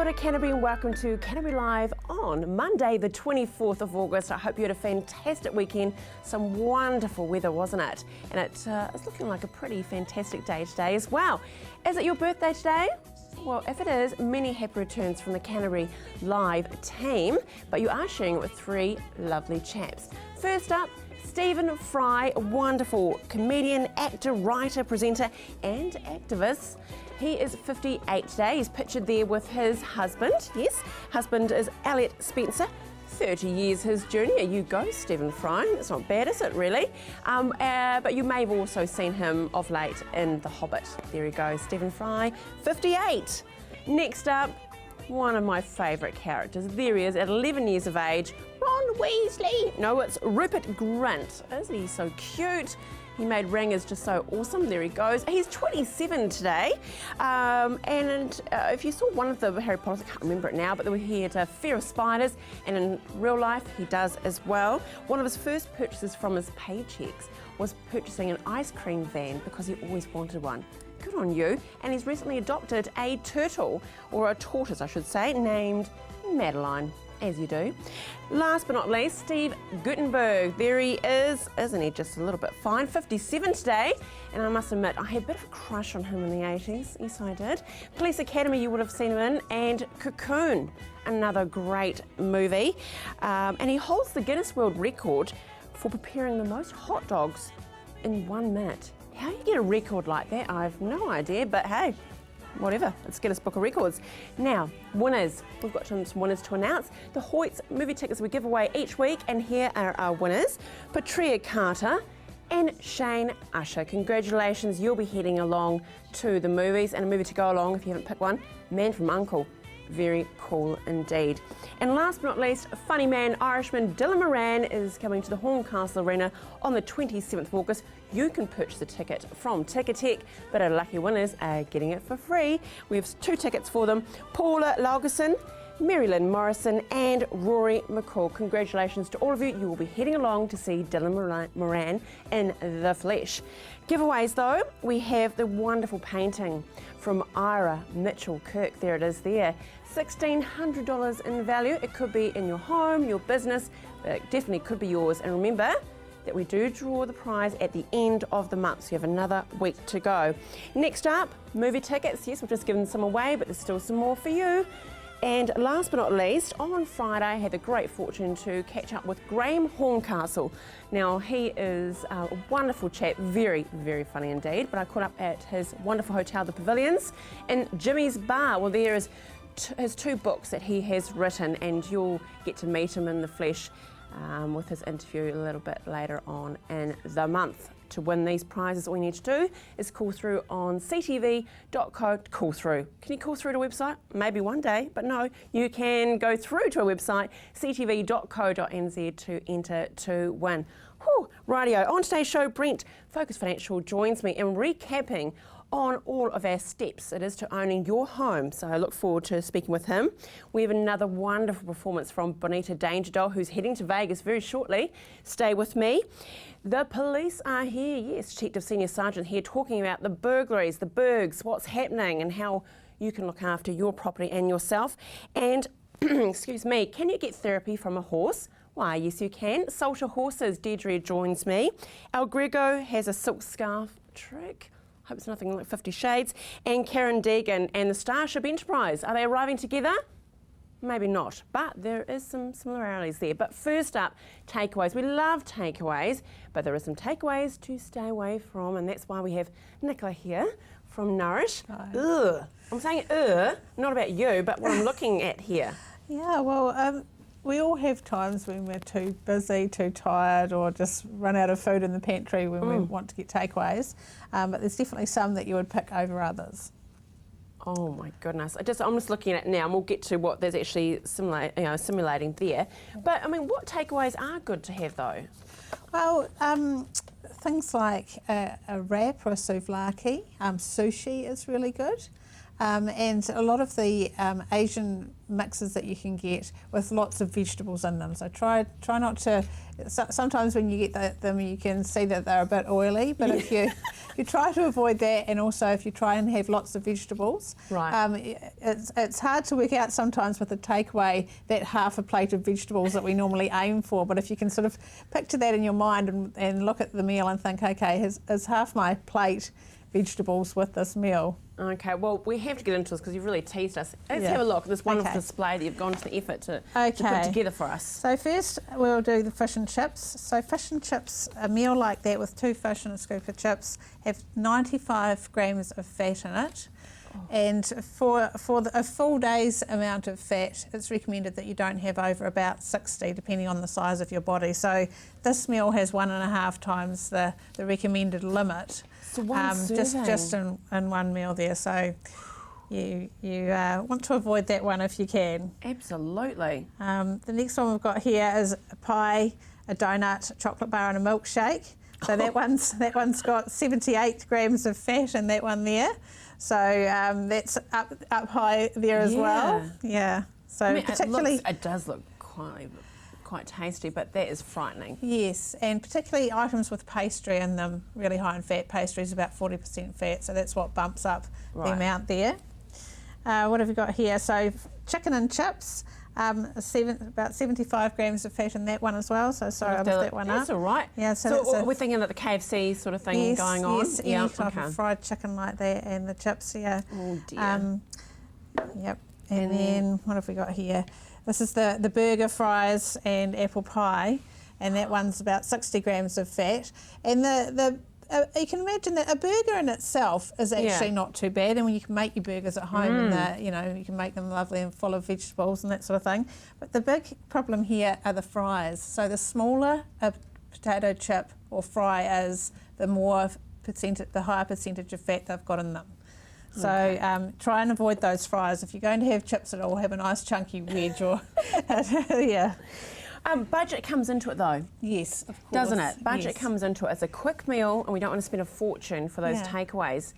Kia ora Canterbury and welcome to Canterbury Live on Monday the 24th of August. I hope you had a fantastic weekend. Some wonderful weather, wasn't it? And it's looking like a pretty fantastic day today as well. Is it your birthday today? Well, if it is, many happy returns from the Canterbury Live team, but you are sharing it with three lovely chaps. First up, Stephen Fry, a wonderful comedian, actor, writer, presenter and activist. He is 58 today. He's pictured there with his husband. Yes, husband is Elliot Spencer. 30 years his junior. You go, Stephen Fry. That's not bad, is it, really? But you may have also seen him of late in The Hobbit. There he goes, Stephen Fry, 58. Next up, one of my favourite characters. There he is at 11 years of age, Ron Weasley. No, it's Rupert Grint. Isn't he so cute? He made Ringers just so awesome. There he goes. He's 27 today. If you saw one of the Harry Potters, I can't remember it now, but he had a fear of spiders, and in real life he does as well. One of his first purchases from his paychecks was purchasing an ice cream van because he always wanted one. Good on you. And he's recently adopted a turtle, or a tortoise I should say, named Madeline. As you do. Last but not least, Steve Guttenberg. There he is. Isn't he just a little bit fine? 57 today. And I must admit, I had a bit of a crush on him in the 80s. Yes, I did. Police Academy, you would have seen him in. And Cocoon, another great movie. And he holds the Guinness World Record for preparing the most hot dogs in 1 minute. How do you get a record like that? I have no idea, but hey, whatever, let's get us Book of Records. Now, winners. We've got some winners to announce. The Hoyts movie tickets we give away each week, and here are our winners. Patria Carter and Shane Usher. Congratulations, you'll be heading along to the movies, and a movie to go along if you haven't picked one, Man from U.N.C.L.E. Very cool indeed. And last but not least, funny man, Irishman Dylan Moran is coming to the Horncastle Arena on the 27th of August. You can purchase a ticket from Ticketek, but our lucky winners are getting it for free. We have 2 tickets for them. Paula Laugerson, Marilyn Morrison and Rory McCall. Congratulations to all of you. You will be heading along to see Dylan Moran in the flesh. Giveaways though, we have the wonderful painting from Ira Mitchell Kirk. There it is there. $1,600 in value. It could be in your home, your business, but it definitely could be yours. And remember that we do draw the prize at the end of the month, so you have another week to go. Next up, movie tickets. Yes, we've just given some away, but there's still some more for you. And last but not least, on Friday I had the great fortune to catch up with Graham Horncastle. Now he is a wonderful chap, very, very funny indeed, but I caught up at his wonderful hotel, the Pavilions, in Jimmy's Bar. Well, there is his 2 books that he has written, and you'll get to meet him in the flesh with his interview a little bit later on in the month. To win these prizes, all you need to do is call through on ctv.co. Call through. Can you call through to a website? Maybe one day, but no, you can go through to a website, ctv.co.nz, to enter to win. Whew, rightio. On today's show, Brent, Focus Financial, joins me in recapping on all of our steps it is to owning your home. So I look forward to speaking with him. We have another wonderful performance from Bonita Danger Doll, who's heading to Vegas very shortly. Stay with me. The police are here. Yes, Detective Senior Sergeant here talking about the burglaries, the burgs, what's happening and how you can look after your property and yourself. And, excuse me, can you get therapy from a horse? Why, yes you can. Salter Horses, Deirdre joins me. El Grego has a silk scarf trick. Hope it's nothing like 50 Shades. And Karen Deegan and the Starship Enterprise. Are they arriving together? Maybe not, but there is some similarities there. But first up, takeaways. We love takeaways, but there are some takeaways to stay away from, and that's why we have Nicola here from Nourish. Ugh. I'm saying not about you, but what I'm looking at here. Yeah, well, we all have times when we're too busy, too tired, or just run out of food in the pantry when we want to get takeaways. But there's definitely some that you would pick over others. Oh my goodness! I'm just looking at it now, and we'll get to what there's actually simulating there. But I mean, what takeaways are good to have though? Well, things like a wrap or a souvlaki. Sushi is really good. and a lot of the Asian mixes that you can get with lots of vegetables in them. So try not to. Sometimes when you get them, you can see that they're a bit oily. But if you try to avoid that, and also if you try and have lots of vegetables, Right. It's hard to work out sometimes with a takeaway that half a plate of vegetables that we normally aim for. But if you can sort of picture that in your mind and look at the meal and think, okay, is half my plate vegetables with this meal? Okay, well, we have to get into this because you've really teased us. Let's Yeah. have a look at this wonderful Okay. display that you've gone to the effort to put Okay. together for us. So first we'll do the fish and chips. So fish and chips, a meal like that with 2 fish and a scoop of chips, have 95 grams of fat in it. And for a full day's amount of fat, it's recommended that you don't have over about 60, depending on the size of your body. So this meal has 1.5 times the recommended limit. So one serving. just in one meal there. So you want to avoid that one if you can. Absolutely. The next one we've got here is a pie, a donut, a chocolate bar and a milkshake. So that one's got 78 grams of fat in that one there. So that's up high there as well. Yeah. So I mean, particularly it does look quite tasty, but that is frightening. yes, and particularly items with pastry in them, really high in fat. Pastry is about 40% fat, so that's what bumps up the amount there. What have we got here? So chicken and chips. About 75 grams of fat in that one as well. So sorry, I left that one up. That's all right. Yeah, so we're thinking of the KFC sort of thing going on. Yes, any type of fried chicken like that, and the chips. Yeah. Oh dear. Yep. And then what have we got here? This is the burger, fries, and apple pie, and that one's about 60 grams of fat. And you can imagine that a burger in itself is actually not too bad, and when you can make your burgers at home, and you can make them lovely and full of vegetables and that sort of thing. But the big problem here are the fries. So the smaller a potato chip or fry is, the higher percentage of fat they've got in them. So try and avoid those fries. If you're going to have chips at all, have a nice chunky wedge or yeah. Budget comes into it though. Yes, of course. Doesn't it? Budget Yes. comes into it. It's a quick meal and we don't want to spend a fortune for those takeaways.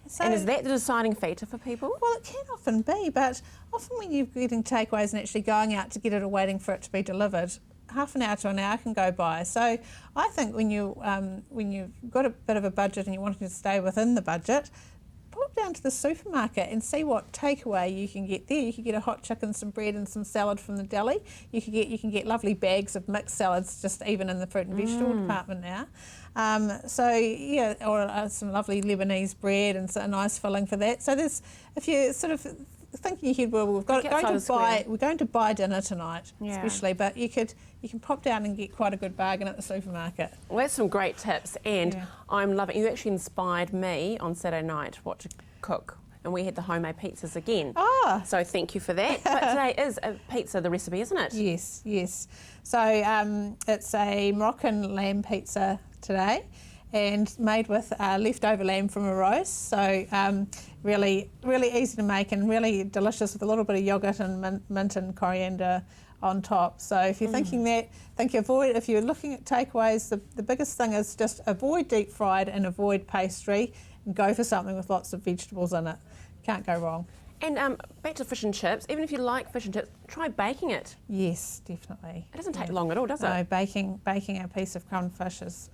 So, and is that the deciding factor for people? Well, it can often be, but often when you're getting takeaways and actually going out to get it or waiting for it to be delivered, half an hour to an hour can go by. So I think when you've got a bit of a budget and you want to stay within the budget, pop down to the supermarket and see what takeaway you can get there. You can get a hot chicken, some bread and some salad from the deli. You can get lovely bags of mixed salads just even in the fruit and vegetable department now. Or some lovely Lebanese bread and a nice filling for that. So if you sort of think in your head, well, we're going to buy dinner tonight, especially, but you can pop down and get quite a good bargain at the supermarket. Well, that's some great tips, and I'm loving. You actually inspired me on Saturday night what to cook, and we had the homemade pizzas again. Ah, so thank you for that. But today is a pizza, the recipe, isn't it? Yes. So it's a Moroccan lamb pizza today, and made with leftover lamb from a roast. So really easy to make and really delicious with a little bit of yogurt and mint and coriander on top. So if you're thinking that, if you're looking at takeaways, the biggest thing is just avoid deep fried and avoid pastry, and go for something with lots of vegetables in it. Can't go wrong. And back to fish and chips, even if you like fish and chips, try baking it. Yes, definitely. It doesn't take long at all, does it? No, baking a piece of crumbed fish is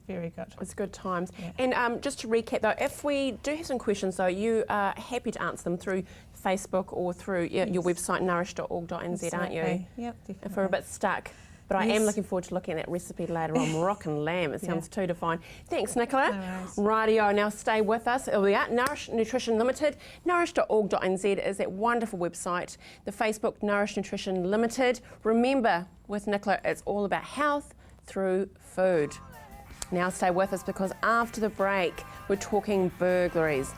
very good. It's good times. Yeah. And just to recap though, if we do have some questions though, you are happy to answer them through Facebook or through your website nourish.org.nz, aren't you? Yep, definitely. If we're a bit stuck. But I am looking forward to looking at that recipe later on. Moroccan lamb, it sounds too divine. Thanks, Nicola. No Rightio, now stay with us. Here we are, Nourish Nutrition Limited. Nourish.org.nz is that wonderful website. The Facebook, Nourish Nutrition Limited. Remember, with Nicola, it's all about health through food. Now stay with us because after the break, we're talking burglaries.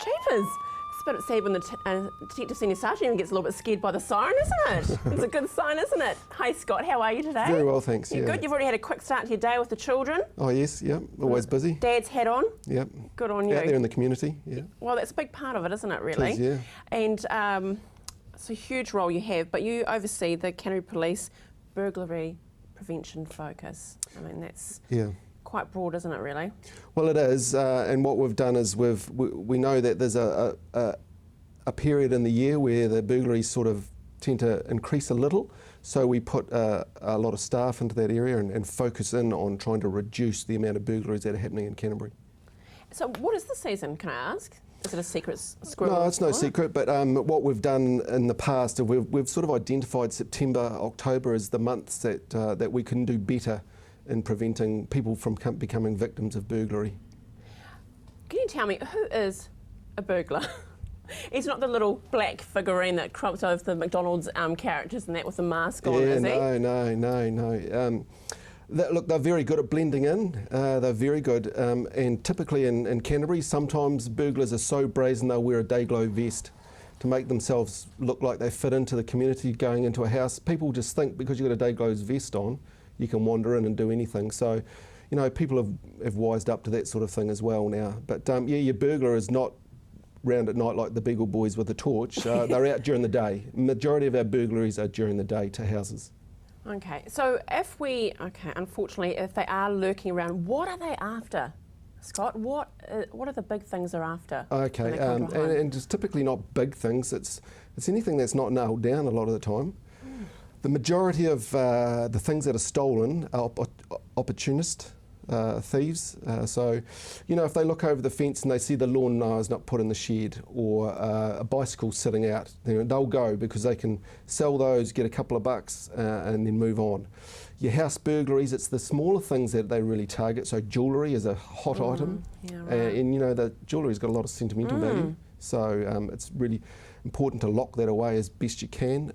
Jeepers, It's a bit sad when the Detective Senior Sergeant even gets a little bit scared by the siren, isn't it? It's a good sign, isn't it? Hey Scott, how are you today? Very well, thanks. You're good? You've already had a quick start to your day with the children? Oh yes, yep. Always busy. Dad's hat on? Yep. Good on you. Out there in the community, yeah. Well, that's a big part of it, isn't it, really? It is, yeah. And it's a huge role you have, but you oversee the Canterbury Police burglary prevention focus. I mean, that's quite broad, isn't it, really? Well, it is, and what we've done is we know that there's a period in the year where the burglaries sort of tend to increase a little, so we put a lot of staff into that area and focus in on trying to reduce the amount of burglaries that are happening in Canterbury. So what is the season, can I ask? Is it a secret squirrel? No, it's no secret, but what we've done in the past, we've sort of identified September, October as the months that we can do better in preventing people from becoming victims of burglary. Can you tell me, who is a burglar? He's not the little black figurine that crops over the McDonald's characters and that with the mask on, is he? No. Look, they're very good at blending in. They're very good, and typically in Canterbury, sometimes burglars are so brazen they'll wear a day-glow vest to make themselves look like they fit into the community going into a house. People just think because you've got a day-glow vest on, you can wander in and do anything. So, you know, people have wised up to that sort of thing as well now. But yeah, your burglar is not round at night like the Beagle Boys with a torch. They're out during the day. Majority of our burglaries are during the day to houses. Okay, so unfortunately, if they are lurking around, what are they after, Scott? What are the big things they're after? Okay, and just typically not big things. It's anything that's not nailed down a lot of the time. The majority of the things that are stolen are opportunist thieves. So, you know, if they look over the fence and they see the lawnmower's not put in the shed or a bicycle sitting out, they'll go because they can sell those, get a couple of bucks and then move on. Your house burglaries, it's the smaller things that they really target. So jewellery is a hot item. Yeah, right. And you know, the jewellery's got a lot of sentimental value. So it's really important to lock that away as best you can.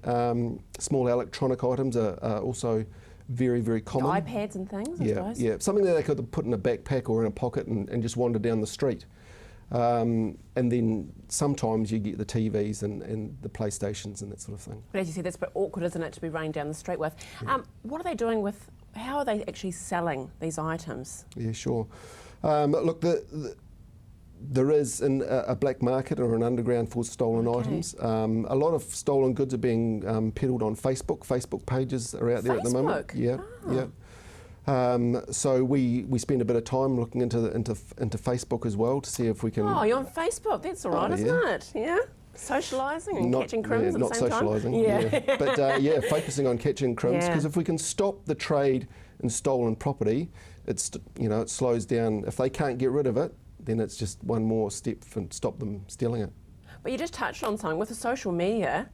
Small electronic items are also very, very common. iPads and things, I suppose. Yeah, something that they could put in a backpack or in a pocket and just wander down the street. And then sometimes you get the TVs and the PlayStations and that sort of thing. But as you said, that's a bit awkward, isn't it, to be running down the street with. Yeah. What are they doing with, how are they actually selling these items? Yeah, sure. Look, there is a black market or an underground for stolen items. A lot of stolen goods are being peddled on Facebook. Facebook pages are out there at the moment. Yeah, yeah. So we spend a bit of time looking into Facebook as well to see if we can. Oh, you're on Facebook. That's all right, isn't it? Yeah. Socialising and catching crims at the same time. Not socialising. Yeah. But focusing on catching crims because if we can stop the trade in stolen property, it slows down. If they can't get rid of it, then it's just one more step to stop them stealing it. But you just touched on something with the social media.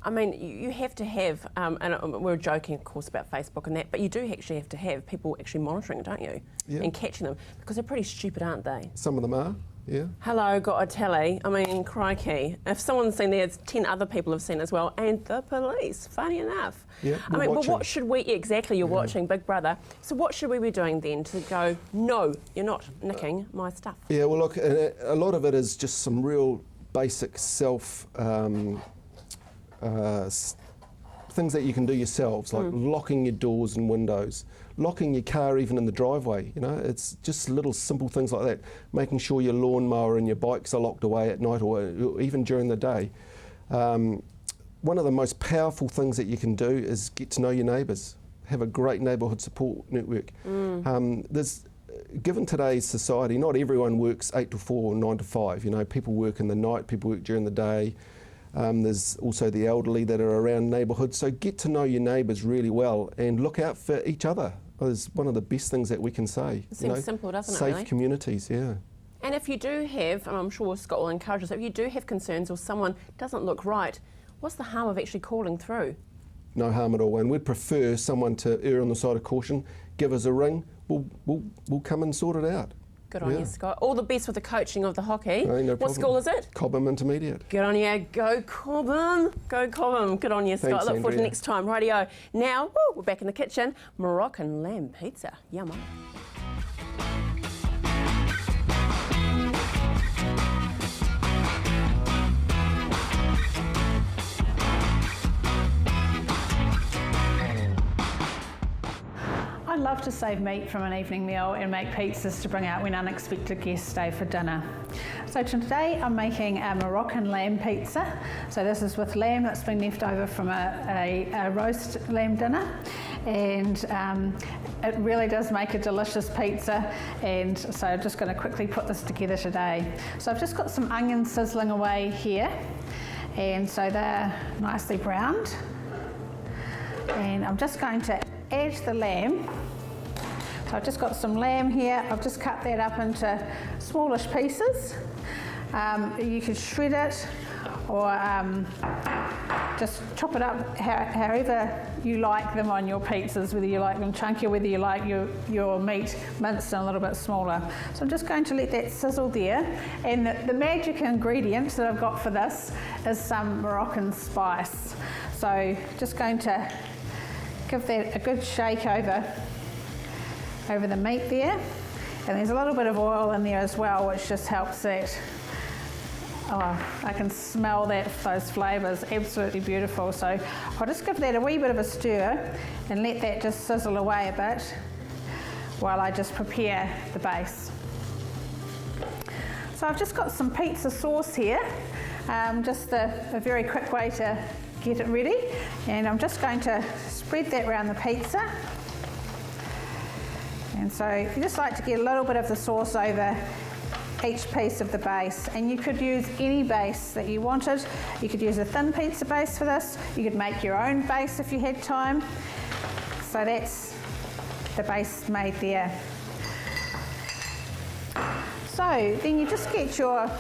I mean, you have to have, and we're joking, of course, about Facebook and that, but you do actually have to have people actually monitoring it, don't you? Yeah. And catching them, because they're pretty stupid, aren't they? Some of them are, yeah. Hello, got a telly. I mean, crikey. If someone's seen there, 10 other people have seen as well, and the police, funny enough. Yeah, I mean, but what should we, exactly, you're watching Big Brother, so what should we be doing then to go, no, you're not nicking my stuff? Yeah, well, look, a lot of it is just some real basic things that you can do yourselves, like locking your doors and windows, locking your car even in the driveway. You know, it's just little simple things like that. Making sure your lawnmower and your bikes are locked away at night or even during the day. One of the most powerful things that you can do is get to know your neighbours. Have a great neighbourhood support network. Given today's society, not everyone works 8 to 4 or 9 to 5. You know, people work in the night, people work during the day. There's also the elderly that are around neighbourhoods. So get to know your neighbours really well and look out for each other. It's one of the best things that we can say. It seems simple, doesn't it, Safe really? communities, yeah. And if you do have, and I'm sure Scott will encourage us, if you do have concerns or someone doesn't look right, what's the harm of actually calling through? No harm at all, and we'd prefer someone to err on the side of caution. Give us a ring, we'll come and sort it out. Good on you, Scott. All the best with the coaching of the hockey. No what problem. school is it? Cobham Intermediate. Good on you. Go Cobham. Go Cobham. Good on you, Scott. Thanks, Look forward to Andrea. next time. Rightio. Now, we're back in the kitchen. Moroccan lamb pizza. Yum. love to save meat from an evening meal and make pizzas to bring out when unexpected guests stay for dinner. So today I'm making a Moroccan lamb pizza. So this is with lamb that's been left over from a roast lamb dinner, and it really does make a delicious pizza, and so I'm just going to quickly put this together today. So I've just got some onions sizzling away here, and so they're nicely browned, and I'm just going to add the lamb. So I've just got some lamb here. I've just cut that up into smallish pieces. You could shred it or just chop it up however you like them on your pizzas, whether you like them chunky or whether you like your meat minced and a little bit smaller. So I'm just going to let that sizzle there, and the magic ingredient that I've got for this is some Moroccan spice. So just going to give that a good shake over the meat there, and there's a little bit of oil in there as well, which just helps that. Oh, I can smell those flavours, absolutely beautiful. So I'll just give that a wee bit of a stir and let that just sizzle away a bit while I just prepare the base. So I've just got some pizza sauce here, just a very quick way to get it ready, and I'm just going to spread that around the pizza. And so you just like to get a little bit of the sauce over each piece of the base, and you could use any base that you wanted. You could use a thin pizza base for this. You could make your own base if you had time. So that's the base made there. So then you just get your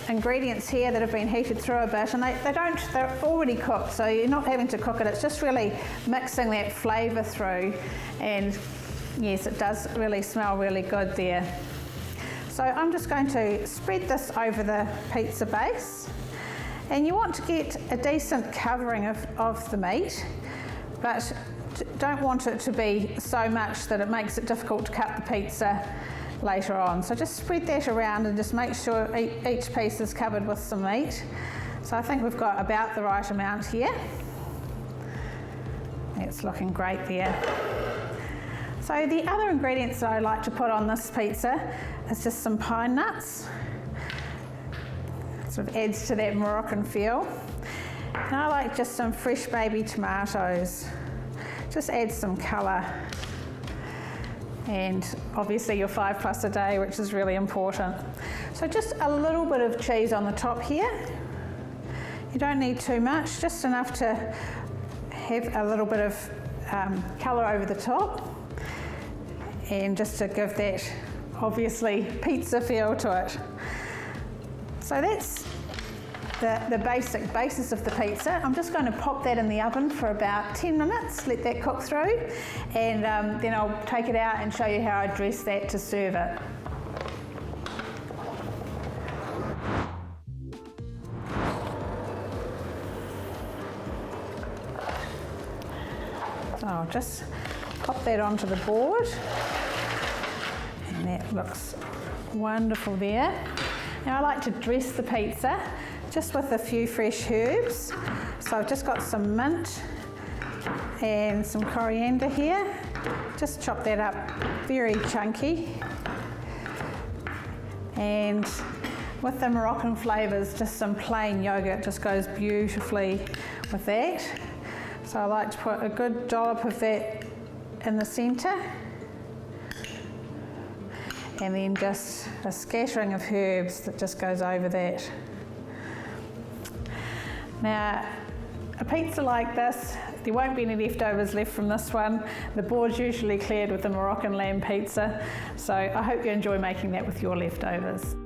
ingredients here that have been heated through a bit, and they're already cooked, so you're not having to cook it. It's just really mixing that flavour through, and yes, it does really smell really good there. So I'm just going to spread this over the pizza base, and you want to get a decent covering of the meat, but don't want it to be so much that it makes it difficult to cut the pizza later on. So just spread that around and just make sure each piece is covered with some meat. So I think we've got about the right amount here. It's looking great there. So the other ingredients that I like to put on this pizza is just some pine nuts. Sort of adds to that Moroccan feel. And I like just some fresh baby tomatoes. Just adds some colour. And obviously your 5+ a day, which is really important. So just a little bit of cheese on the top here. You don't need too much, just enough to have a little bit of colour over the top, and just to give that obviously pizza feel to it. So that's the basic basis of the pizza. I'm just going to pop that in the oven for about 10 minutes, let that cook through, and then I'll take it out and show you how I dress that to serve it. So I'll just pop that onto the board, and that looks wonderful there. Now I like to dress the pizza just with a few fresh herbs. So I've just got some mint and some coriander here. Just chop that up very chunky. And with the Moroccan flavours, just some plain yogurt just goes beautifully with that. So I like to put a good dollop of that in the centre, and then just a scattering of herbs that just goes over that. Now, a pizza like this, there won't be any leftovers left from this one. The board's usually cleared with the Moroccan lamb pizza, so I hope you enjoy making that with your leftovers.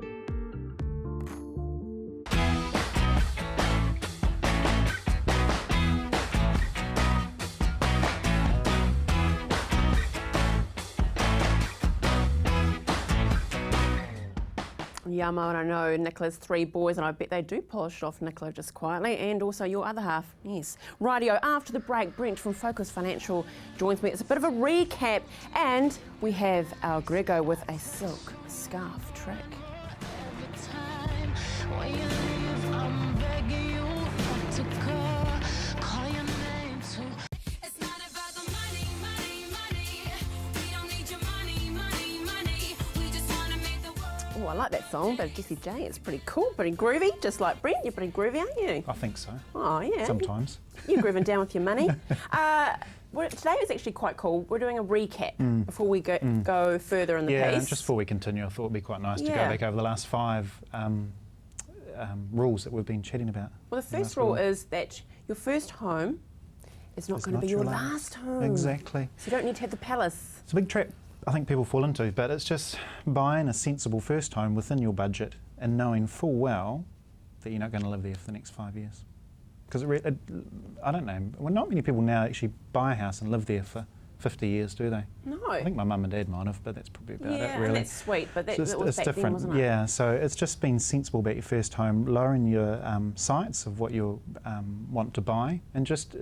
Yum, and I know Nicola's 3 boys, and I bet they do polish it off, Nicola, just quietly, and also your other half, yes. Rightio, after the break, Brent from Focus Financial joins me. It's a bit of a recap, and we have our Grego with a silk scarf trick. like that song, but Jessie J, it's pretty cool, pretty groovy, just like Brent. You're pretty groovy, aren't you? I think so. Oh, yeah. Sometimes. You're grooving down with your money. Today is actually quite cool. We're doing a recap before we go further in the piece. Yeah, just before we continue, I thought it'd be quite nice to go back over the last 5 rules that we've been chatting about. Well, the first rule is that your first home is not going to be your last home. Exactly. So you don't need to have the palace. It's a big trap I think people fall into, but it's just buying a sensible first home within your budget and knowing full well that you're not going to live there for the next 5 years. Because I don't know, well, not many people now actually buy a house and live there for 50 years, do they? No. I think my mum and dad might have, but that's probably about it, really. Yeah, that's sweet, but that was it's back different. then, wasn't it? Yeah, so it's just being sensible about your first home, lowering your sights of what you want to buy, and just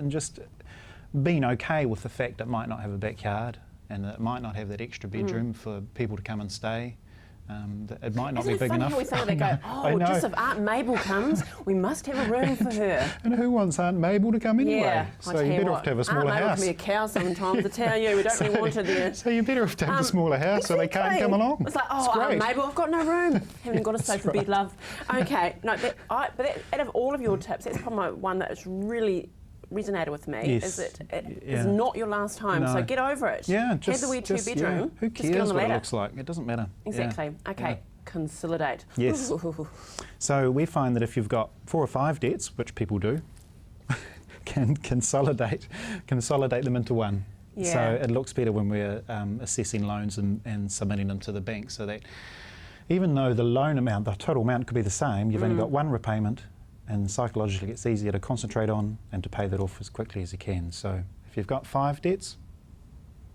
being okay with the fact it might not have a backyard and it might not have that extra bedroom for people to come and stay. It might not be big enough. Isn't it funny how we think they go, just if Aunt Mabel comes, we must have a room for her. And who wants Aunt Mabel to come anyway? Yeah, so you're better off to have a smaller Aunt Mabel house. can be a cow sometimes, I tell you, we don't really want her there. So you're better off to have a smaller house so they can't come along. It's like, Aunt Mabel, I've got no room. Haven't got a sofa bed, love. Okay, no, but out of all of your tips, that's probably one that is really resonated with me. Yes. Is it is not your last home, No. so get over it. Yeah, have the wee two-bedroom. Who just get on cares the what it ladder. looks like? It doesn't matter. Exactly. Yeah. Okay. Yeah. Consolidate. Yes. So we find that if you've got 4 or 5 debts, which people do, can consolidate them into one. Yeah. So it looks better when we're assessing loans and submitting them to the bank, so that even though the loan amount, the total amount could be the same, you've only got one repayment, and psychologically it's easier to concentrate on and to pay that off as quickly as you can. So if you've got 5 debts,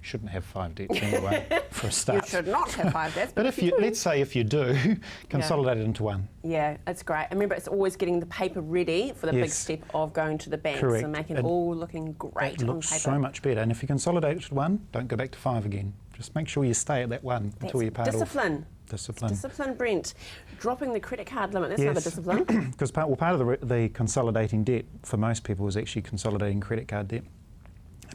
you shouldn't have 5 debts anyway for a start. You should not have 5 debts. But if you, let's say if you do, consolidate it into one. Yeah, it's great. And remember, it's always getting the paper ready for the big step of going to the bank. Correct. So making it all looking great It on looks paper. so much better. And if you consolidate it to one, don't go back to 5 again. Just make sure you stay at that one until you pay it off. Discipline. Discipline. Discipline, Brent. Dropping the credit card limit, that's another discipline. Because part of the consolidating debt for most people is actually consolidating credit card debt.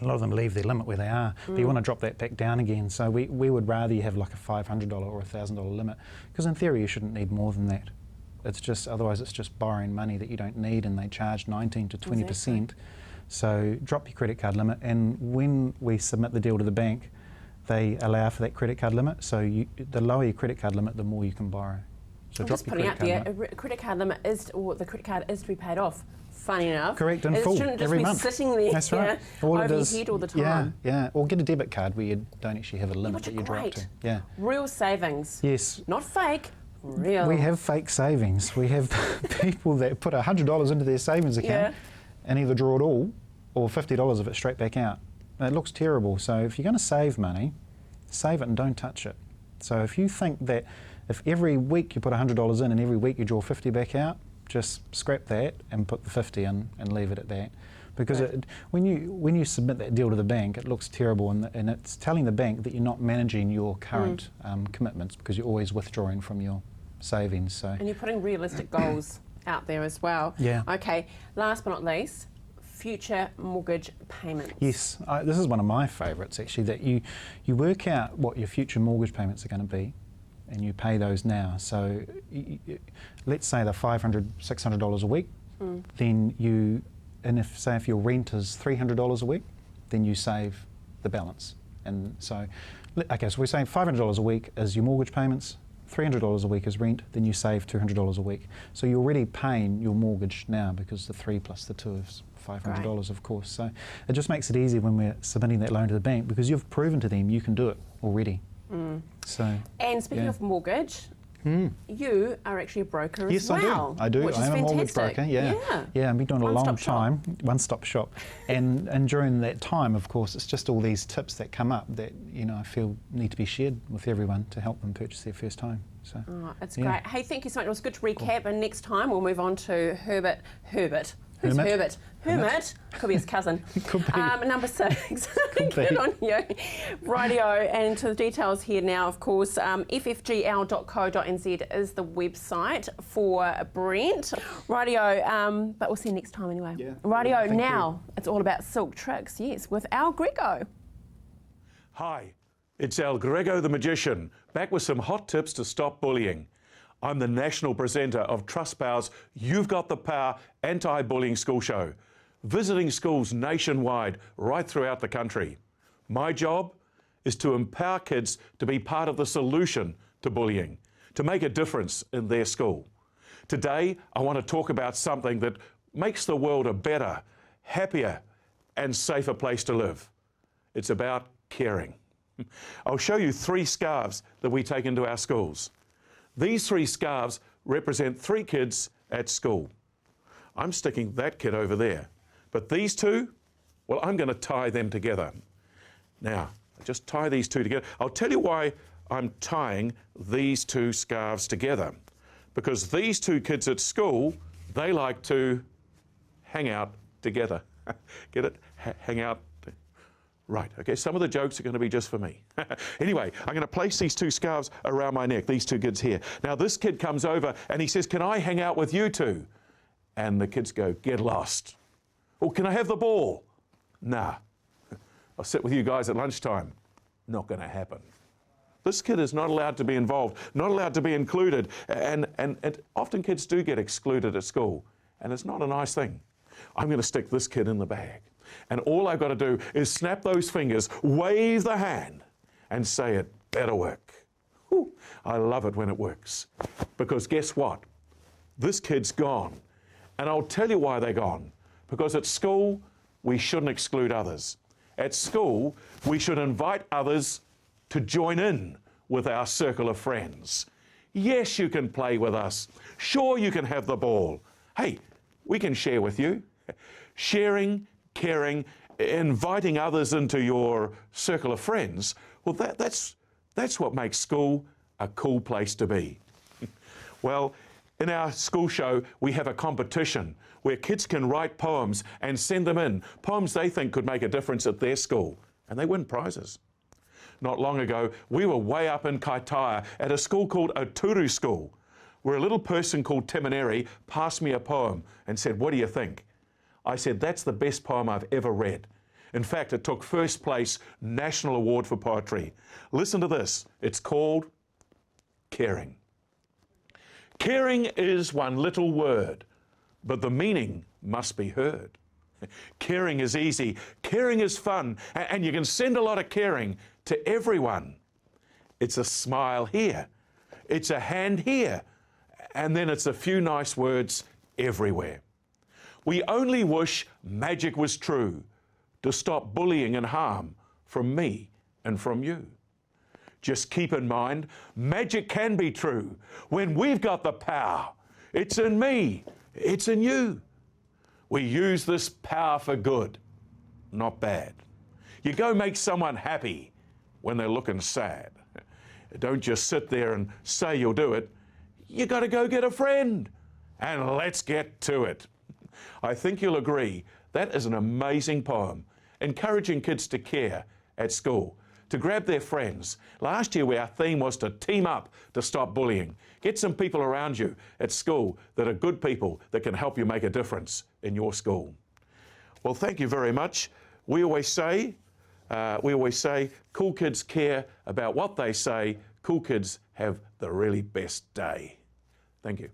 A lot of them leave their limit where they are, but you want to drop that back down again. So we would rather you have like a $500 or $1,000 limit, because in theory you shouldn't need more than that. It's just, otherwise it's just borrowing money that you don't need, and they charge 19 to 20%. Exactly. So drop your credit card limit, and when we submit the deal to the bank, they allow for that credit card limit. So the lower your credit card limit, the more you can borrow. So I'm drop just your putting credit out card there, limit. a credit card limit is, or the credit card is to be paid off. Funny enough. Correct, in full, It shouldn't just every be month. sitting there That's right. over your head all the time. Yeah, or get a debit card where you don't actually have a limit that you drop to. Yeah. Real savings. Yes. Not fake, real. We have fake savings. We have people that put $100 into their savings account and either draw it all or $50 of it straight back out. And it looks terrible. So if you're going to save money, save it and don't touch it. So if you think that if every week you put $100 in and every week you draw 50 back out, just scrap that and put the 50 in and leave it at that. Because when you submit that deal to the bank, it looks terrible, and it's telling the bank that you're not managing your current commitments, because you're always withdrawing from your savings. So. And you're putting realistic goals out there as well. Yeah. Okay, last but not least, future mortgage payments. Yes, this is one of my favourites actually, that you work out what your future mortgage payments are going to be, and you pay those now. So let's say they're $500, $600 a week, then if your rent is $300 a week, then you save the balance. And so, okay, so we're saying $500 a week is your mortgage payments, $300 a week is rent, then you save $200 a week. So you're already paying your mortgage now, because the 3 plus the 2 is $500, of course. So it just makes it easy when we're submitting that loan to the bank, because you've proven to them you can do it already. So, and speaking of mortgage, you are actually a broker as well. Yes, I do. Which I is am a mortgage fantastic. broker. Yeah, I've been doing it a long time. One-stop shop. And during that time, of course, it's just all these tips that come up that I feel need to be shared with everyone to help them purchase their first home. So, it's great. Hey, thank you so much. It was good to recap, and next time we'll move on to Herbert. Who's Herbert? Hermit. Could be his cousin. Could be. Number 6. Good on you. Rightio, and to the details here now, of course, ffgl.co.nz is the website for Brent. Rightio, but we'll see you next time anyway. Yeah. Rightio, now it's all about silk tricks, yes, with Al Grego. Hi, it's Al Grego the Magician, back with some hot tips to stop bullying. I'm the national presenter of Trustpower's You've Got the Power anti-bullying school show, visiting schools nationwide right throughout the country. My job is to empower kids to be part of the solution to bullying, to make a difference in their school. Today, I want to talk about something that makes the world a better, happier, and safer place to live. It's about caring. I'll show you 3 scarves that we take into our schools. These 3 scarves represent 3 kids at school. I'm sticking that kid over there. But these 2, well, I'm going to tie them together. Now, just tie these 2 together. I'll tell you why I'm tying these 2 scarves together. Because these 2 kids at school, they like to hang out together. Get it? Hang out. Right, okay, some of the jokes are going to be just for me. Anyway, I'm going to place these 2 scarves around my neck, these 2 kids here. Now, this kid comes over and he says, "Can I hang out with you 2? And the kids go, "Get lost." "Well, can I have the ball?" "Nah, I'll sit with you guys at lunchtime." Not going to happen. This kid is not allowed to be involved, not allowed to be included, and often kids do get excluded at school, and it's not a nice thing. I'm going to stick this kid in the bag. And all I've got to do is snap those fingers, wave the hand, and say it better work. Whew, I love it when it works. Because guess what? This kid's gone. And I'll tell you why they're gone. Because at school, we shouldn't exclude others. At school, we should invite others to join in with our circle of friends. Yes, you can play with us. Sure, you can have the ball. Hey, we can share with you. Sharing, caring, inviting others into your circle of friends, well, that's what makes school a cool place to be. Well, in our school show, we have a competition where kids can write poems and send them in, poems they think could make a difference at their school, and they win prizes. Not long ago, we were way up in Kaitaia at a school called Oturu School, where a little person called Timoneri passed me a poem and said, "What do you think?" I said, "That's the best poem I've ever read." In fact, it took first place National Award for Poetry. Listen to this. It's called Caring. Caring is one little word, but the meaning must be heard. Caring is easy. Caring is fun. And you can send a lot of caring to everyone. It's a smile here. It's a hand here. And then it's a few nice words everywhere. We only wish magic was true to stop bullying and harm from me and from you. Just keep in mind, magic can be true when we've got the power. It's in me, it's in you. We use this power for good, not bad. You go make someone happy when they're looking sad. Don't just sit there and say you'll do it. You got to go get a friend, and let's get to it. I think you'll agree that is an amazing poem, encouraging kids to care at school, to grab their friends. Last year, our theme was to team up to stop bullying. Get some people around you at school that are good people that can help you make a difference in your school. Well, thank you very much. We always say, cool kids care about what they say. Cool kids have the really best day. Thank you.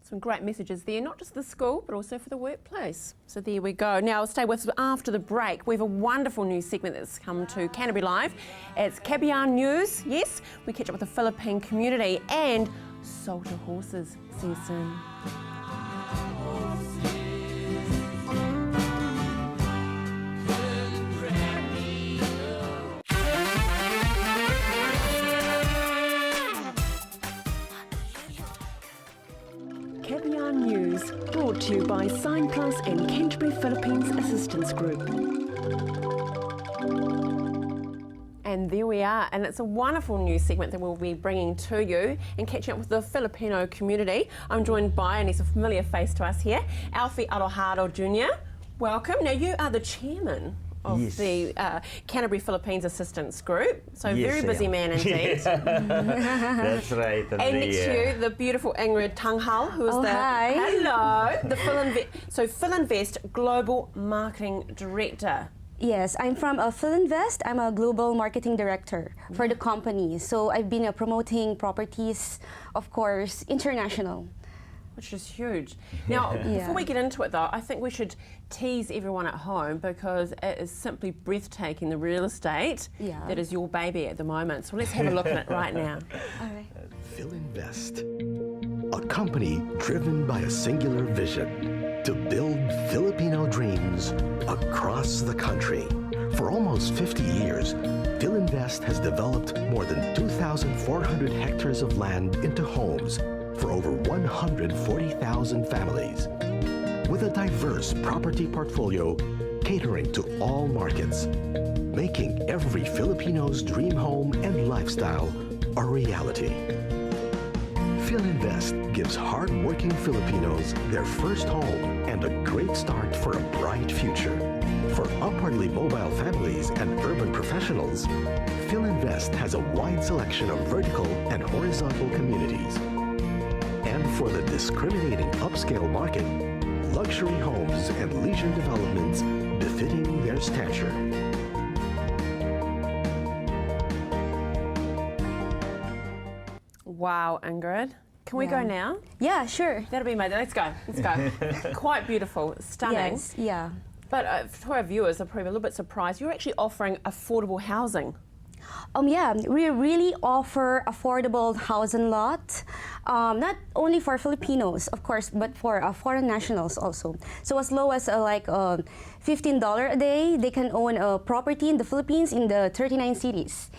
Some great messages there, not just for the school, but also for the workplace. So there we go. Now stay with us after the break. We have a wonderful new segment that's come to Canterbury Live. It's Cabian News. Yes, we catch up with the Philippine community and salter horses. See you soon. Cabian News, brought to you by Sign Plus and Canterbury Philippines Assistance Group. And there we are, and it's a wonderful news segment that we'll be bringing to you and catching up with the Filipino community. I'm joined by, and he's a familiar face to us here, Alfie Alohado Jr. Welcome. Now you are the chairman of the Canterbury Philippines Assistance Group. So Yes, very busy man indeed. That's right. And next to you, the beautiful Ingrid Tanghal, who is hi. the Philinvest Global Marketing Director. Yes, I'm from Philinvest. I'm a global marketing director for the company. So I've been promoting properties, of course, international. Which is huge. Now, before we get into it though, I think we should tease everyone at home because it is simply breathtaking, the real estate that is your baby at the moment. So let's have a look at it right now. All right. Philinvest, a company driven by a singular vision to build Filipino dreams across the country. For almost 50 years, Philinvest has developed more than 2,400 hectares of land into homes for over 140,000 families. With a diverse property portfolio catering to all markets, making every Filipino's dream home and lifestyle a reality. Philinvest gives hard-working Filipinos their first home and a great start for a bright future. For upwardly mobile families and urban professionals, Philinvest has a wide selection of vertical and horizontal communities. And for the discriminating upscale market, luxury homes and leisure developments befitting their stature. Wow, Ingrid. Can we go now? Yeah, sure. That'll be amazing. Let's go. Let's go. Quite beautiful, stunning. Yes, yeah. But for our viewers, they're probably a little bit surprised. You're actually offering affordable housing. Yeah, we really offer affordable housing lot, not only for Filipinos, of course, but for foreign nationals also. So as low as like $15 a day, they can own a property in the Philippines in the 39 cities.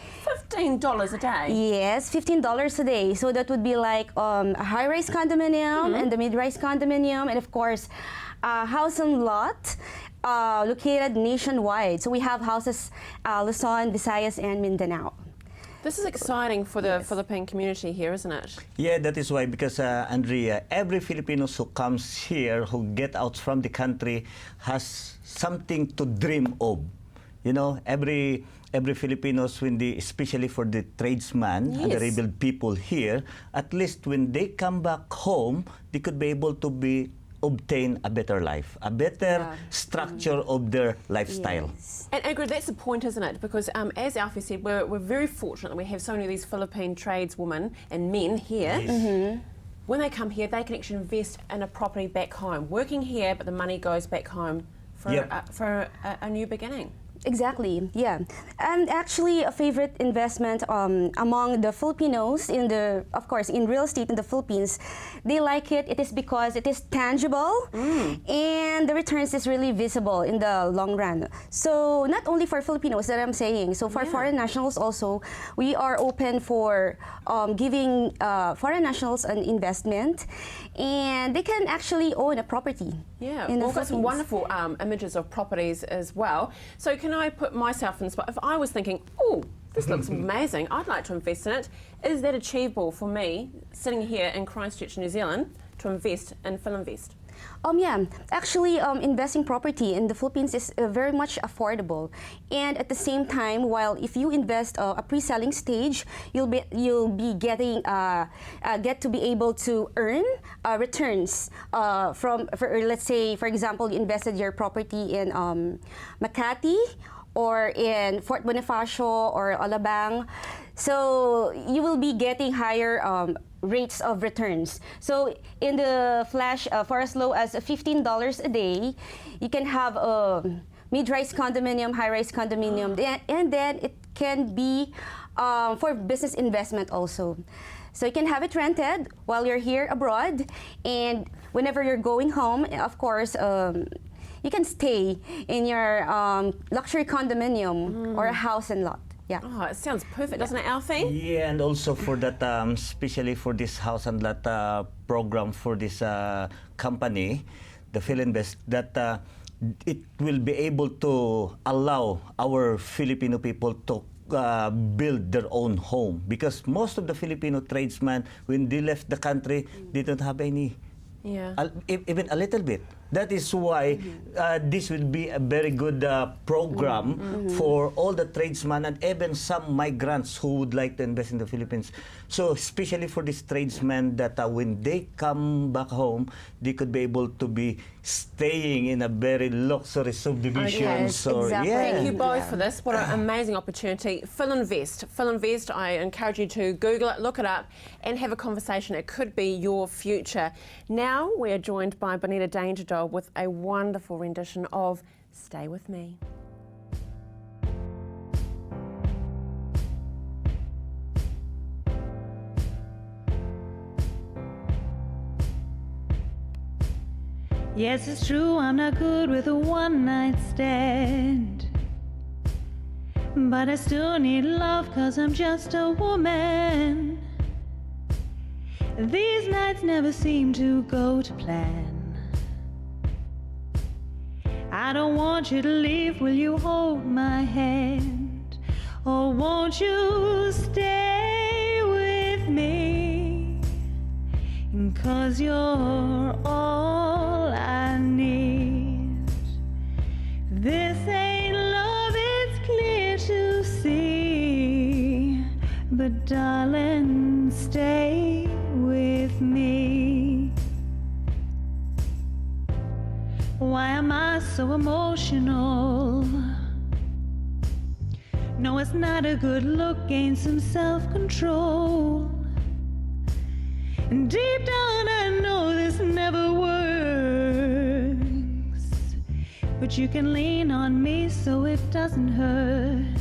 $15 a day? Yes, $15 a day. So that would be like a high-rise condominium and the mid-rise condominium, and of course, a housing lot. Located nationwide. So we have houses Luzon, Visayas, and Mindanao. This is exciting for the Philippine community here, isn't it? Yeah, that is why, because Andrea, every Filipino who comes here, who get out from the country, has something to dream of. You know, every Filipinos, especially for the tradesman and the rebuild people here, at least when they come back home, they could be able to obtain a better life, a better structure of their lifestyle. Yes. And Ingrid, that's the point, isn't it? Because as Alfie said, we're very fortunate that we have so many of these Philippine tradeswomen and men here. When they come here, they can actually invest in a property back home. Working here, but the money goes back home for a new beginning. Exactly, yeah. And actually a favorite investment among the Filipinos of course, in real estate in the Philippines, they like it. It is because it is tangible and the returns is really visible in the long run. So not only for Filipinos that I'm saying, so for foreign nationals also, we are open for giving foreign nationals an investment, and they can actually own a property. Yeah, in the we've got some Philippines. wonderful images of properties as well. So can I put myself in the spot? If I was thinking, oh, this looks amazing, I'd like to invest in it. Is that achievable for me, sitting here in Christchurch, New Zealand, to invest in Philinvest? Yeah, actually investing property in the Philippines is very much affordable, and at the same time, while if you invest a pre-selling stage, you'll be getting get to be able to earn returns let's say, for example, you invested your property in Makati or in Fort Bonifacio or Alabang, so you will be getting higher rates of returns. So in the flash, for as low as $15 a day, you can have a mid-rise condominium, high-rise condominium, and then it can be for business investment also. So you can have it rented while you're here abroad, and whenever you're going home, of course, you can stay in your luxury condominium or a house and lot. Yeah. Oh, it sounds perfect, doesn't it, Alfie? Yeah, and also for that, especially for this house and lot program for this company, the Philinvest, that it will be able to allow our Filipino people to build their own home, because most of the Filipino tradesmen, when they left the country, they don't have any, even a little bit. That is why this will be a very good program for all the tradesmen and even some migrants who would like to invest in the Philippines. So especially for these tradesmen that when they come back home, they could be able to be staying in a very luxury subdivisions. Okay, exactly. Thank you both for this. What an amazing opportunity. Philinvest. Philinvest, I encourage you to Google it, look it up, and have a conversation. It could be your future. Now we are joined by Bonita Danger Doll with a wonderful rendition of Stay With Me. Yes, it's true, I'm not good with a one-night stand, but I still need love 'cause I'm just a woman. These nights never seem to go to plan. I don't want you to leave, will you hold my hand? Or won't you stay with me? 'Cause you're all I need. This ain't love, it's clear to see. But darling, stay with me. Why am I so emotional? No, it's not a good look, gain some self-control. And deep down I know this never works, but you can lean on me so it doesn't hurt.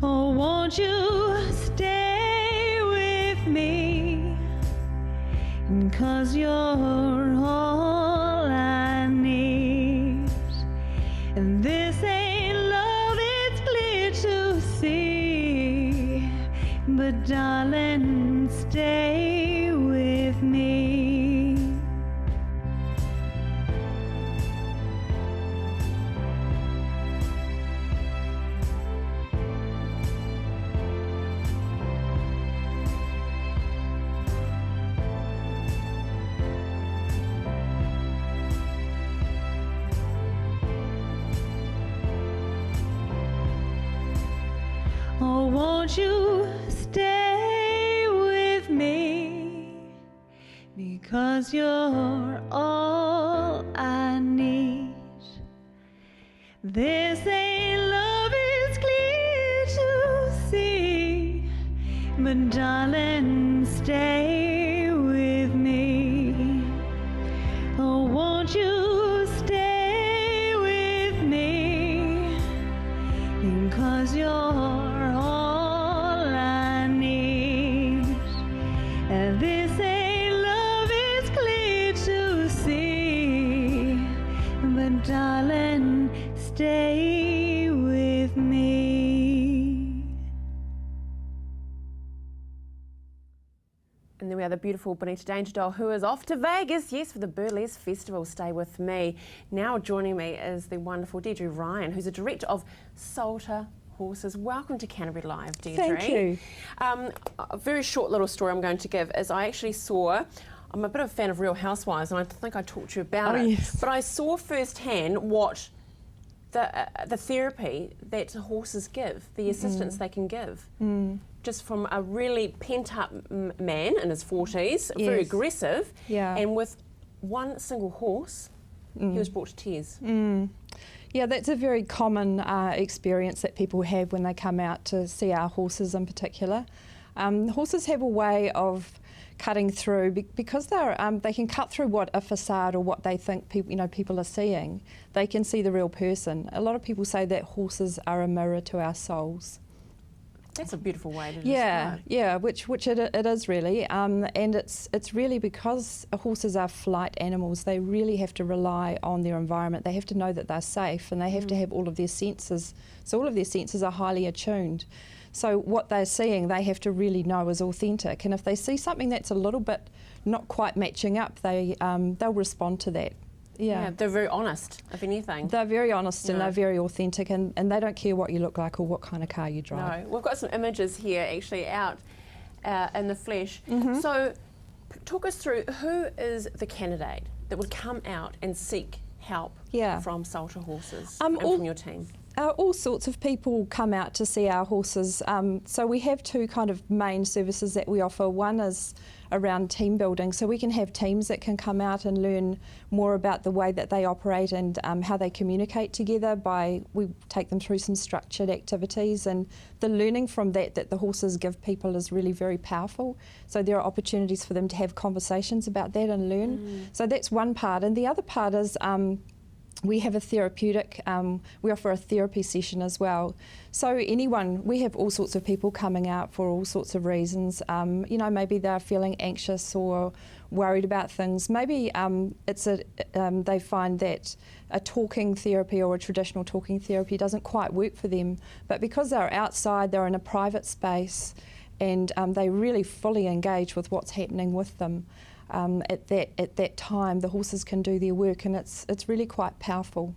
Oh, won't you stay with me? 'Cause you're all I need. And this ain't love, it's clear to see. But darling, stay with me. Oh, won't you stay with me? Because you're all I need. This ain't love, it's clear to see. But darling, stay with me. Oh, won't you stay with me? Because you're all I need. And this ain't love, it's clear to see. But darling, stay with me. And then we have the beautiful Bonita Danger Doll, who is off to Vegas, yes, for the Burlesque Festival. Stay with me. Now joining me is the wonderful Deirdre Ryan, who's a director of Salter Horses. Welcome to Canterbury Live, Deirdre. Thank you. A very short little story I'm going to give is I actually saw, I'm a bit of a fan of Real Housewives, and I think I talked to you about it. Yes. But I saw firsthand what the therapy that horses give, the assistance they can give. Just from a really pent-up man in his 40s, very Yes. aggressive, Yeah. and with one single horse, he was brought to tears. Yeah, that's a very common experience that people have when they come out to see our horses in particular. Horses have a way of cutting through because they can cut through what a facade or what they think people are seeing. They can see the real person. A lot of people say that horses are a mirror to our souls. That's a beautiful way to Yeah, describe. yeah, which it is really, and it's really because horses are flight animals. They really have to rely on their environment. They have to know that they're safe, and they have to have all of their senses. So all of their senses are highly attuned. So what they're seeing, they have to really know is authentic. And if they see something that's a little bit not quite matching up, they'll respond to that. Yeah. They're very honest, if anything. They're very honest and Yeah. they're very authentic, and they don't care what you look like or what kind of car you drive. No, we've got some images here actually out in the flesh. So talk us through, who is the candidate that would come out and seek help Yeah. from Salter Horses all- and from your team? All sorts of people come out to see our horses. So we have two kind of main services that we offer. One is around team building, so we can have teams that can come out and learn more about the way that they operate and how they communicate together. We take them through some structured activities, and the learning from that the horses give people is really very powerful. So there are opportunities for them to have conversations about that and learn. So that's one part, and the other part is we have a therapeutic, we offer a therapy session as well. So we have all sorts of people coming out for all sorts of reasons. Maybe they're feeling anxious or worried about things. Maybe they find that a talking therapy or a traditional talking therapy doesn't quite work for them. But because they're outside, they're in a private space, and they really fully engage with what's happening with them. At that time, the horses can do their work, and it's really quite powerful.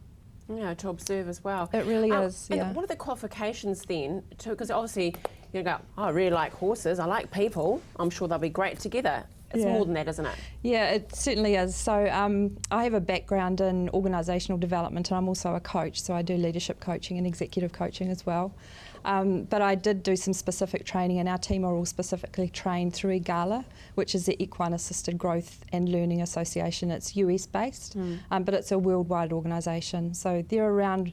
To observe as well. It really is, yeah. And what are the qualifications then? Because obviously you go, I really like horses, I like people, I'm sure they'll be great together. It's more than that, isn't it? Yeah, it certainly is. So I have a background in organisational development, and I'm also a coach, so I do leadership coaching and executive coaching as well. But I did do some specific training, and our team are all specifically trained through EGALA, which is the Equine Assisted Growth and Learning Association. It's US based, but it's a worldwide organisation. So there are around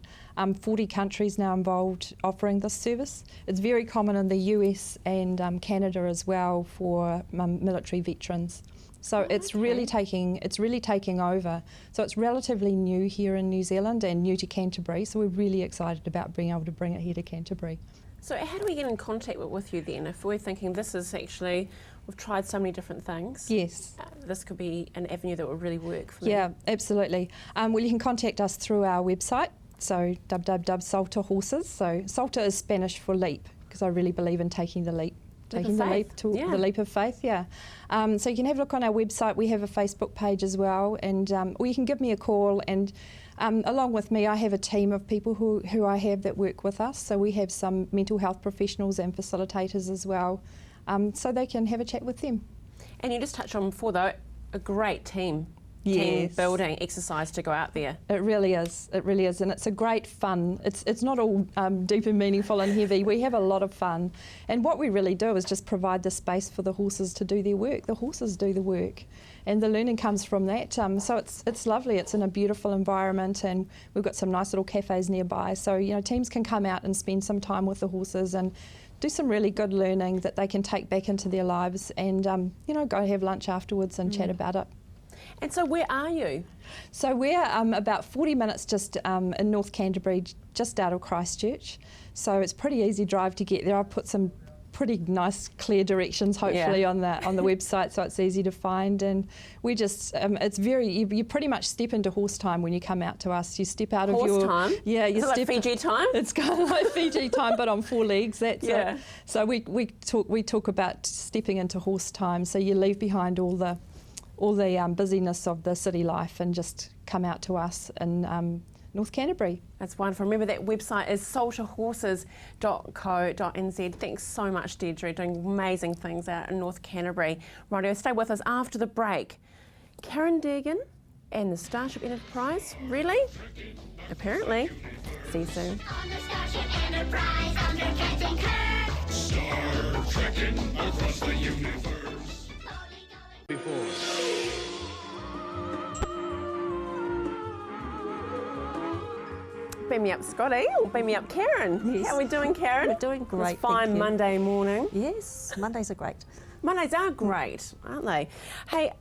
40 countries now involved offering this service. It's very common in the US and Canada as well for military veterans. So it's really taking over. So it's relatively new here in New Zealand and new to Canterbury. So we're really excited about being able to bring it here to Canterbury. So how do we get in contact with you then? If we're thinking this is actually, we've tried so many different things. Yes. This could be an avenue that would really work for me. Yeah, absolutely. Well, you can contact us through our website. So www.Salter Horses. So Salter is Spanish for leap, because I really believe in taking the leap. The leap of faith, yeah. So you can have a look on our website. We have a Facebook page as well, and or you can give me a call. And along with me, I have a team of people who I have that work with us. So we have some mental health professionals and facilitators as well, so they can have a chat with them. And you just touched on before, though, a great team building exercise to go out there. It really is, and it's a great fun. It's not all deep and meaningful and heavy. We have a lot of fun, and what we really do is just provide the space for the horses to do their work. The horses do the work, and the learning comes from that. So it's lovely. It's in a beautiful environment, and we've got some nice little cafes nearby. So teams can come out and spend some time with the horses and do some really good learning that they can take back into their lives, and go have lunch afterwards and chat about it. And so where are you? So we're about 40 minutes just in North Canterbury, just out of Christchurch. So it's a pretty easy drive to get there. I've put some pretty nice clear directions hopefully on the website, so it's easy to find. And we just it's you pretty much step into horse time when you come out to us. You step out horse of your time? Yeah, you step like Fiji time? It's kind of like Fiji time but on four legs. That's it. So we talk about stepping into horse time. So you leave behind all the busyness of the city life and just come out to us in North Canterbury. That's wonderful. Remember that website is salterhorses.co.nz. Thanks so much, Deirdre, doing amazing things out in North Canterbury. Rightio, stay with us after the break. Karen Deegan and the Starship Enterprise. Really? Apparently. See you soon. On the Starship Enterprise, under Captain Kirk. Star trekking across the universe. Beam me up, Scotty, or beam me up, Karen. Yes. How are we doing, Karen? We're doing great. It's fine Monday morning. Yes, Mondays are great. Mondays are great, aren't they? Hey,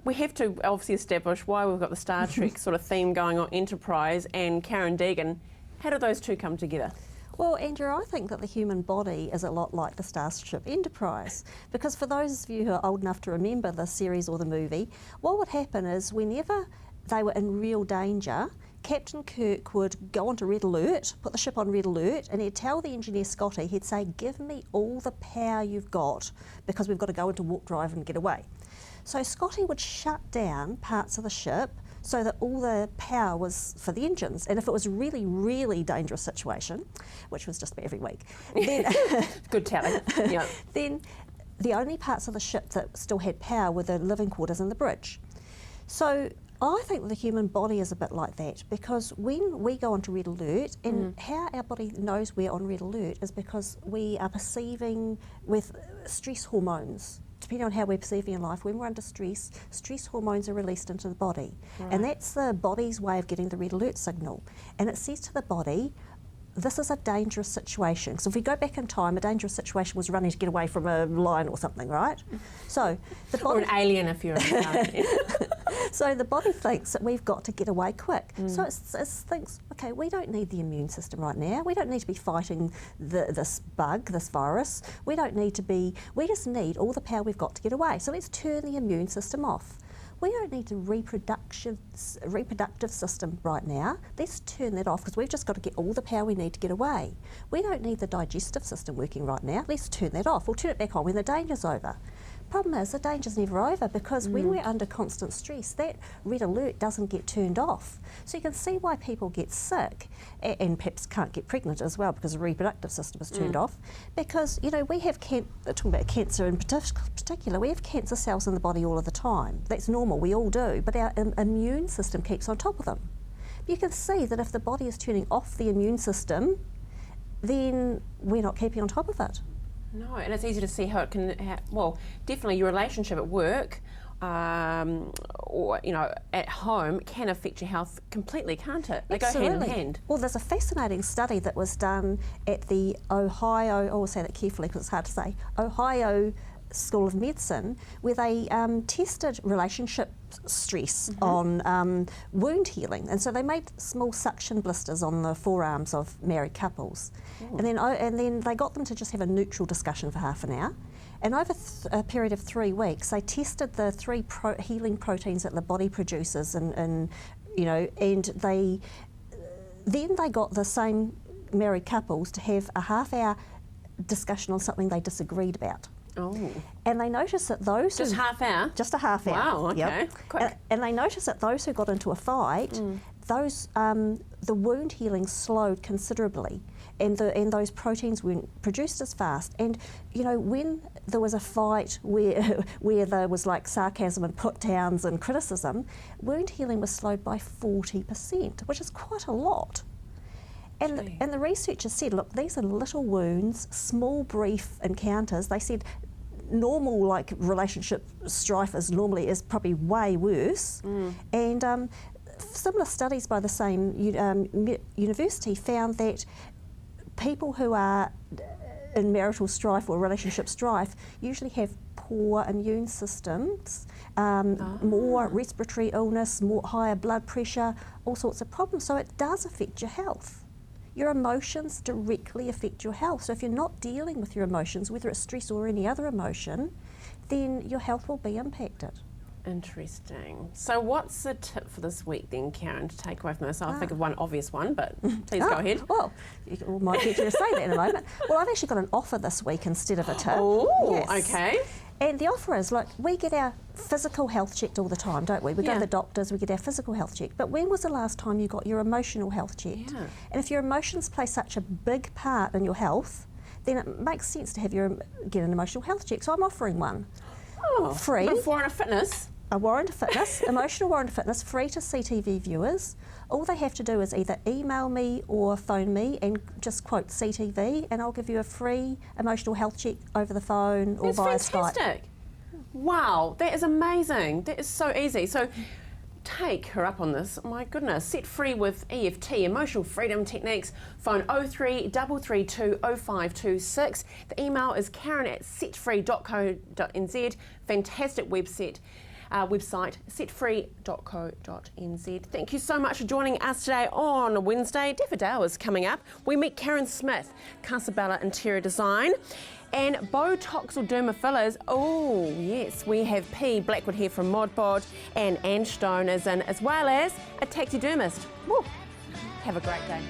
we have to obviously establish why we've got the Star Trek sort of theme going on, Enterprise and Karen Deegan. How do those two come together? Well, Andrew, I think that the human body is a lot like the Starship Enterprise, because for those of you who are old enough to remember the series or the movie, what would happen is whenever they were in real danger, Captain Kirk would go onto red alert, put the ship on red alert, and he'd tell the engineer Scotty, he'd say, give me all the power you've got because we've got to go into warp drive and get away. So Scotty would shut down parts of the ship so that all the power was for the engines. And if it was a really, really dangerous situation, which was just about every week, then good tally. Yeah. Then the only parts of the ship that still had power were the living quarters and the bridge. So I think the human body is a bit like that, because when we go onto red alert, and how our body knows we're on red alert is because we are perceiving with stress hormones. Depending on how we're perceiving in life, when we're under stress, stress hormones are released into the body. And that's the body's way of getting the red alert signal. And it says to the body, this is a dangerous situation. So if we go back in time, a dangerous situation was running to get away from a lion or something, right? So the body, Or an alien if you're so the body thinks that we've got to get away quick. So it thinks, okay, we don't need the immune system right now. We don't need to be fighting this bug, this virus. We just need all the power we've got to get away. So let's turn the immune system off. We don't need the reproductive system right now. Let's turn that off, because we've just got to get all the power we need to get away. We don't need the digestive system working right now. Let's turn that off. We'll turn it back on when the danger's over. Problem is, the danger's never over, because when we're under constant stress, that red alert doesn't get turned off. So you can see why people get sick and perhaps can't get pregnant as well, because the reproductive system is turned off. Because, you know, we have, talking about cancer in particular, we have cancer cells in the body all of the time. That's normal, we all do, but our immune system keeps on top of them. You can see that if the body is turning off the immune system, then we're not keeping on top of it. No, and it's easy to see how it can, well, definitely your relationship at work or, you know, at home can affect your health completely, can't it? They go hand in hand. Well, there's a fascinating study that was done at the Ohio, I'll say that carefully because it's hard to say, Ohio School of Medicine, where they tested relationship stress on wound healing, and so they made small suction blisters on the forearms of married couples, and then they got them to just have a neutral discussion for half an hour, and over a period of 3 weeks they tested the three healing proteins that the body produces, and you know, and they got the same married couples to have a half-hour discussion on something they disagreed about. Oh. And they noticed that those just half hour? Just a half hour. Wow, okay. Quick. And they noticed that those who got into a fight, those the wound healing slowed considerably, and those proteins weren't produced as fast. And you know, when there was a fight where there was like sarcasm and put downs and criticism, wound healing was slowed by 40%, which is quite a lot. And the researchers said, look, these are little wounds, small, brief encounters. They said normal, like, relationship strife is probably way worse. And similar studies by the same university found that people who are in marital strife or relationship strife usually have poor immune systems, more respiratory illness, higher blood pressure, all sorts of problems. So it does affect your health. Your emotions directly affect your health. So if you're not dealing with your emotions, whether it's stress or any other emotion, then your health will be impacted. Interesting. So what's the tip for this week then, Karen, to take away from this? I'll think of one obvious one, but please go ahead. Well, you might get you to say that in a moment. Well, I've actually got an offer this week instead of a tip. Oh, okay. And the offer is, look, we get our physical health checked all the time, don't we? We go to the doctors, we get our physical health checked. But when was the last time you got your emotional health checked? Yeah. And if your emotions play such a big part in your health, then it makes sense to get an emotional health check. So I'm offering one. Oh, free. A warrant of fitness. A warrant of fitness, emotional warrant of fitness, free to CTV viewers. All they have to do is either email me or phone me and just quote CTV, and I'll give you a free emotional health check over the phone or via Skype. Fantastic. Wow, that is amazing. That is so easy. So take her up on this. My goodness. Set free with EFT, Emotional Freedom Techniques. Phone 033332 0526. The email is karen@setfree.co.nz. Fantastic website, setfree.co.nz. Thank you so much for joining us today on Wednesday. Daffodale is coming up. We meet Karen Smith, Casabella Interior Design. And Botox or derma fillers, oh yes, we have P. Blackwood here from Modbod, and Anne Stone is in, as well as a taxidermist. Woo. Have a great day.